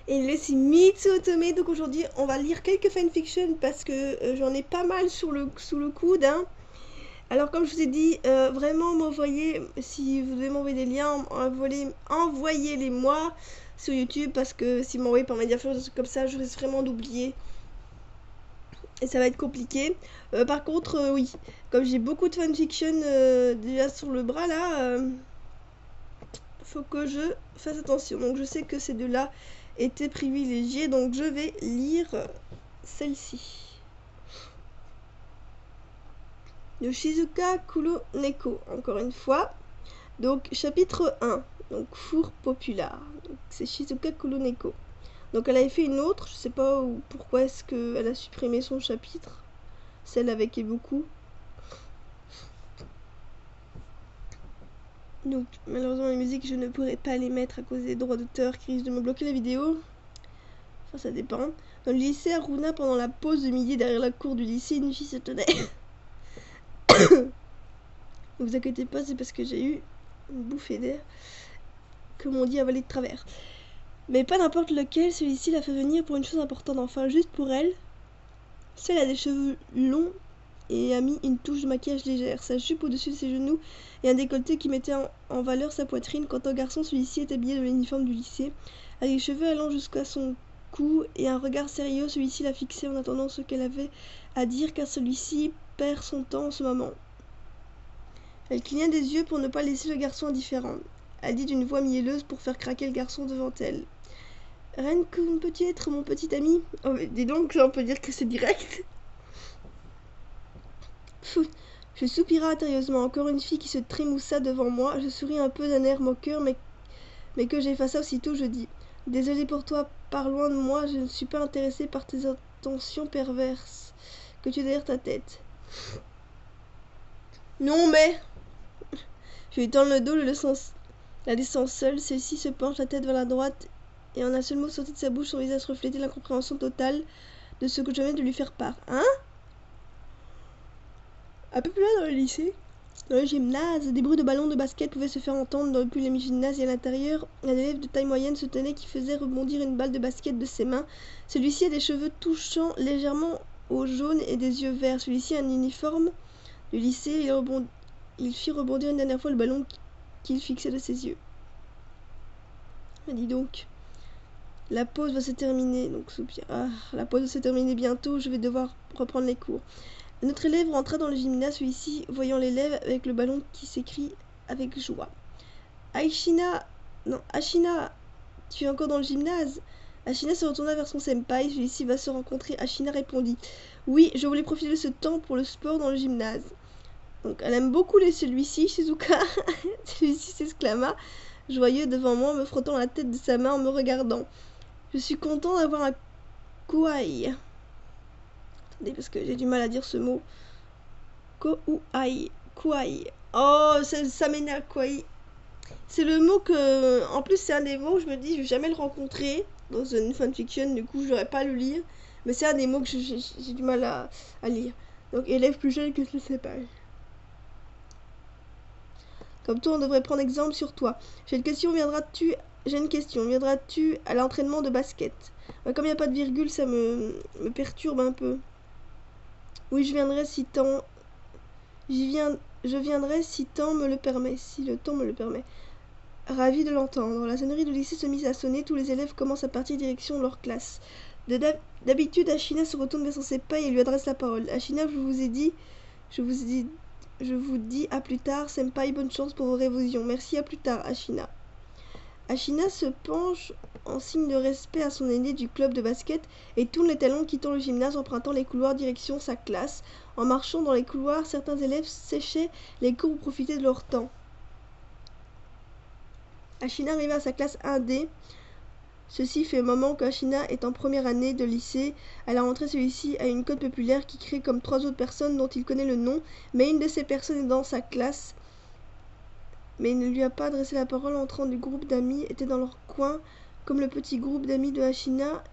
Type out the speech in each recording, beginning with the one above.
Et c'est Mitsu Otome. Donc aujourd'hui, on va lire quelques fanfictions parce que j'en ai pas mal sous le coude. Hein. Alors comme je vous ai dit, vraiment m'envoyer, si vous devez m'envoyer des liens, envoyez-les moi sur YouTube parce que si vous m'envoyez par Mediafire, des trucs comme ça, je risque vraiment d'oublier. Et ça va être compliqué. Par contre, oui, comme j'ai beaucoup de fanfiction déjà sur le bras là, faut que je fasse attention. Donc je sais que ces deux-là étaient privilégiés, donc je vais lire celle-ci. De Shizuka Kuroneko, encore une fois. Donc chapitre 1, donc four populaire. C'est Shizuka Kuroneko. Donc elle avait fait une autre, je sais pas pourquoi est-ce qu'elle a supprimé son chapitre. Celle avec Eboku. Donc malheureusement les musiques je ne pourrais pas les mettre à cause des droits d'auteur qui risquent de me bloquer la vidéo. Enfin ça dépend. Dans le lycée Aruna, pendant la pause de midi derrière la cour du lycée, une fille se tenait. Ne vous inquiétez pas, c'est parce que j'ai eu une bouffée d'air, comme on dit, avalée de travers. Mais pas n'importe lequel, celui-ci l'a fait venir pour une chose importante, enfin juste pour elle. Celle a des cheveux longs et a mis une touche de maquillage légère, sa jupe au-dessus de ses genoux et un décolleté qui mettait en valeur sa poitrine. Quant au garçon, celui-ci est habillé de l'uniforme du lycée, avec les cheveux allant jusqu'à son cou et un regard sérieux. Celui-ci l'a fixé en attendant ce qu'elle avait à dire, car celui-ci perd son temps en ce moment. Elle cligna des yeux pour ne pas laisser le garçon indifférent. Elle dit d'une voix mielleuse pour faire craquer le garçon devant elle. Renkun, peux-tu être mon petit ami? Oh, mais dis donc, on peut dire que c'est direct. Je soupira intérieusement. Encore une fille qui se trémoussa devant moi. Je souris un peu d'un air moqueur, mais que j'effaça aussitôt, je dis. Désolée pour toi, pars loin de moi, je ne suis pas intéressée par tes intentions perverses que tu as derrière ta tête. Non mais... Je lui tends le dos, la laissant seule. Celle-ci se penche la tête vers la droite et en un seul mot sorti de sa bouche, son visage reflétait l'incompréhension totale de ce que je venais de lui faire part. Hein? Un peu plus loin dans le lycée, dans le gymnase, des bruits de ballons de basket pouvaient se faire entendre depuis le gymnase et à l'intérieur, un élève de taille moyenne se tenait qui faisait rebondir une balle de basket de ses mains. Celui-ci a des cheveux touchant légèrement au jaune et des yeux verts. Celui-ci a un uniforme du lycée. Il fit rebondir une dernière fois le ballon qu'il fixait de ses yeux. Mais dis donc, la pause va se terminer, donc soupir. Ah, la pause va se terminer bientôt, je vais devoir reprendre les cours. Notre élève rentra dans le gymnase, celui-ci, voyant l'élève avec le ballon qui s'écrie avec joie. Ashina, tu es encore dans le gymnase? Ashina se retourna vers son senpai, celui-ci va se rencontrer. Ashina répondit. Oui, je voulais profiter de ce temps pour le sport dans le gymnase. Donc elle aime beaucoup celui-ci, Shizuka. Celui-ci s'exclama, joyeux devant moi, me frottant la tête de sa main en me regardant. Je suis content d'avoir un kouai. Attendez, parce que j'ai du mal à dire ce mot. Kouai. Kouai. Oh, ça m'énerve, kouai. C'est le mot que... En plus, c'est un des mots, je me dis, je vais jamais le rencontrer dans une fanfiction, du coup, je n'aurais pas à le lire. Mais c'est un des mots que j'ai du mal à lire. Donc, élève plus jeune que je ne sais pas. Comme toi, on devrait prendre exemple sur toi. J'ai une question, viendras-tu à l'entraînement de basket? Comme il n'y a pas de virgule, ça me perturbe un peu. Oui, je viendrai si tant... Je viendrai si tant me le permet, si le temps me le permet. Ravi de l'entendre. La sonnerie du lycée se mit à sonner. Tous les élèves commencent à partir direction leur classe. D'habitude, Ashina se retourne vers son senpai et lui adresse la parole. Ashina, je vous dis à plus tard, senpai, bonne chance pour vos révisions. Merci, à plus tard, Ashina. Ashina se penche en signe de respect à son aîné du club de basket et tourne les talons, quittant le gymnase, empruntant les couloirs direction sa classe. En marchant dans les couloirs, certains élèves séchaient les cours pour profiter de leur temps. Ashina arriva à sa classe 1D. Ceci fait un moment qu'Ashina est en première année de lycée. À la rentrée, celui-ci a une cote populaire qui crée comme 3 autres personnes dont il connaît le nom, mais une de ces personnes est dans sa classe. Mais il ne lui a pas adressé la parole. Entrant du groupe d'amis était dans leur coin. Comme le petit groupe d'amis de Ashina,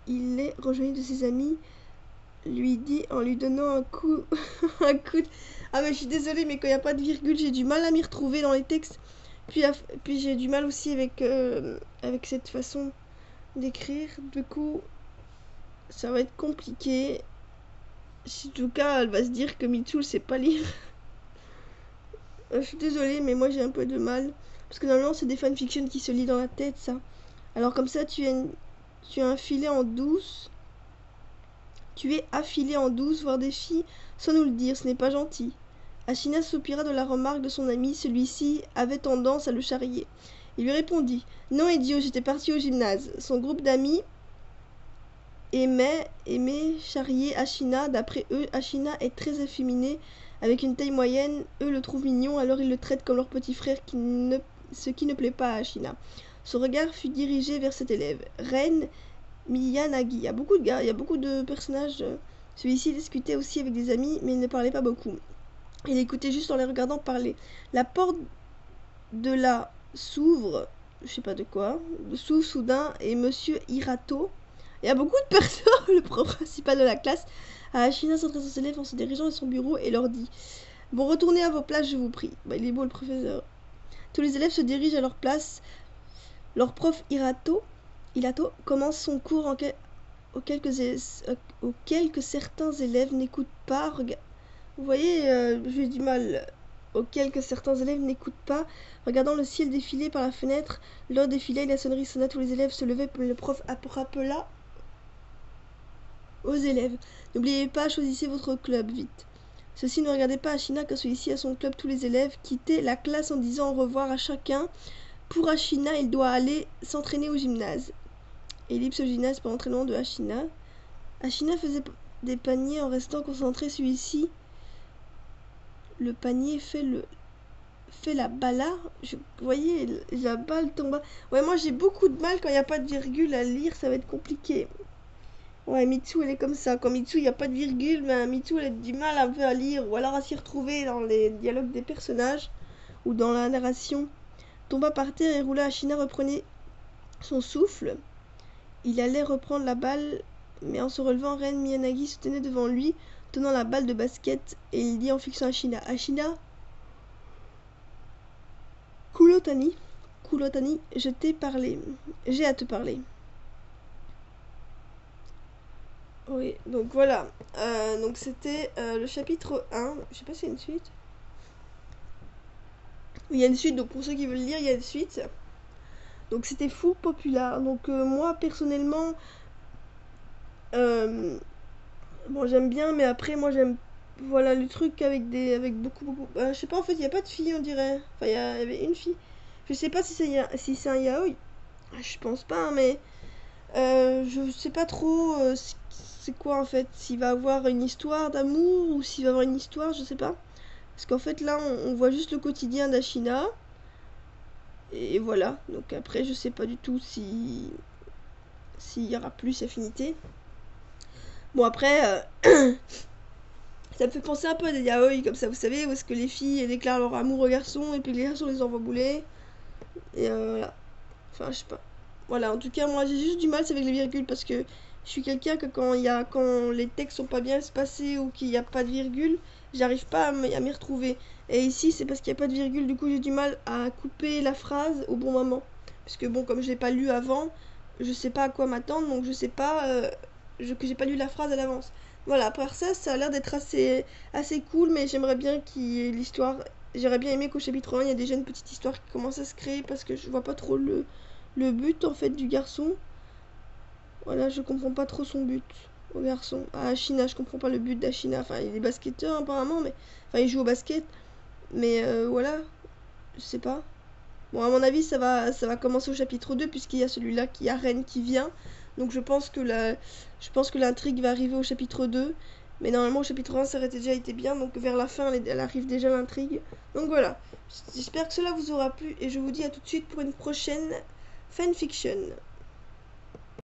il les rejoignit de ses amis, lui dit en lui donnant un coup Ah mais je suis désolée, mais quand il n'y a pas de virgule, j'ai du mal à m'y retrouver dans les textes. Puis j'ai du mal aussi avec cette façon d'écrire. Du coup, ça va être compliqué. En tout cas, elle va se dire que Mitsu sait pas lire. Je suis désolée, mais moi j'ai un peu de mal. Parce que normalement, c'est des fanfictions qui se lisent dans la tête, ça. Alors comme ça, tu es affilé en douce. Tu es affilé en douce, voir des filles sans nous le dire, ce n'est pas gentil. Ashina soupira de la remarque de son ami, celui-ci avait tendance à le charrier. Il lui répondit « Non, idiot, j'étais parti au gymnase. » Son groupe d'amis aimait charrier Ashina. D'après eux, Ashina est très efféminée, avec une taille moyenne. Eux le trouvent mignon, alors ils le traitent comme leur petit frère, ce qui ne plaît pas à Ashina. Son regard fut dirigé vers cet élève. Ren Miyanagi. Il y a beaucoup de personnages. Celui-ci discutait aussi avec des amis, mais il ne parlait pas beaucoup. Il écoutait juste en les regardant parler. La porte de là s'ouvre, je sais pas de quoi, s'ouvre soudain et Monsieur Hirato. Il y a beaucoup de personnes, le prof principal de la classe, à Ashina s'adresse aux élèves en se dirigeant à son bureau et leur dit « Bon, retournez à vos places, je vous prie. » Bah, il est beau le professeur. Tous les élèves se dirigent à leur place. Leur prof Hirato commence son cours auquel que certains élèves n'écoutent pas. Vous voyez, j'ai du mal. Auquel que certains élèves n'écoutent pas. Regardant le ciel défiler par la fenêtre, l'heure défilait, la sonnerie sonna, tous les élèves se levaient, le prof rappela aux élèves. N'oubliez pas, choisissez votre club, vite. Ceux-ci ne regardaient pas Ashina car celui-ci a son club. Tous les élèves quittaient la classe en disant au revoir à chacun. Pour Ashina, il doit aller s'entraîner au gymnase. Ellipse au gymnase pour l'entraînement de Ashina. Ashina faisait des paniers en restant concentré. Celui-ci, le panier fait la balle. Vous voyez, la balle tombe. Ouais, moi j'ai beaucoup de mal quand il n'y a pas de virgule à lire, ça va être compliqué. Ouais, Mitsu elle est comme ça. Quand Mitsu il n'y a pas de virgule, ben Mitsu elle a du mal un peu à lire ou alors à s'y retrouver dans les dialogues des personnages ou dans la narration. Tomba par terre et roula. Ashina reprenait son souffle. Il allait reprendre la balle, mais en se relevant, Ren Miyanagi se tenait devant lui, tenant la balle de basket, et il dit en fixant Ashina, Ashina, Kulotani, je t'ai parlé. J'ai à te parler. Oui, donc voilà. Donc c'était le chapitre 1. Je sais pas s'il y a une suite. Il y a une suite, donc pour ceux qui veulent lire, il y a une suite. Donc c'était fou populaire. Donc moi personnellement, bon j'aime bien, mais après moi j'aime, voilà le truc avec beaucoup. Je sais pas, en fait il y a pas de fille on dirait. Enfin il y avait une fille. Je sais pas si c'est un yaoi. Je pense pas, mais je sais pas trop c'est quoi en fait. S'il va avoir une histoire d'amour ou s'il va avoir une histoire, je sais pas. Parce qu'en fait là on voit juste le quotidien d'Ashina. Et voilà. Donc après je sais pas du tout s'il y aura plus affinité. Bon après ça me fait penser un peu à des yaoi comme ça, vous savez, où est-ce que les filles elles déclarent leur amour aux garçons et puis les garçons les envoient bouler. Et voilà. Enfin je sais pas. Voilà, en tout cas, moi j'ai juste du mal avec les virgules parce que je suis quelqu'un que quand les textes sont pas bien espacés ou qu'il n'y a pas de virgule, j'arrive pas à m'y retrouver. Et ici, c'est parce qu'il n'y a pas de virgule, du coup j'ai du mal à couper la phrase au bon moment. Parce que bon, comme je l'ai pas lu avant, je sais pas à quoi m'attendre, donc je sais pas que j'ai pas lu la phrase à l'avance. Voilà, après ça a l'air d'être assez cool, mais j'aimerais bien qu'il y ait l'histoire. J'aurais bien aimé qu'au chapitre 1, il y a déjà une petite histoire qui commence à se créer parce que je vois pas trop le but en fait du garçon. Voilà, je comprends pas trop son but au garçon. À Ashina, je comprends pas le but d'Ashina. Enfin, il est basketteur apparemment, mais enfin, il joue au basket. Mais voilà, je sais pas. Bon, à mon avis, ça va commencer au chapitre 2 puisqu'il y a celui-là qui a Ren qui vient. Donc je pense que l'intrigue va arriver au chapitre 2. Mais normalement au chapitre 1 ça aurait déjà été bien. Donc vers la fin elle arrive déjà l'intrigue. Donc voilà. J'espère que cela vous aura plu et je vous dis à tout de suite pour une prochaine fanfiction.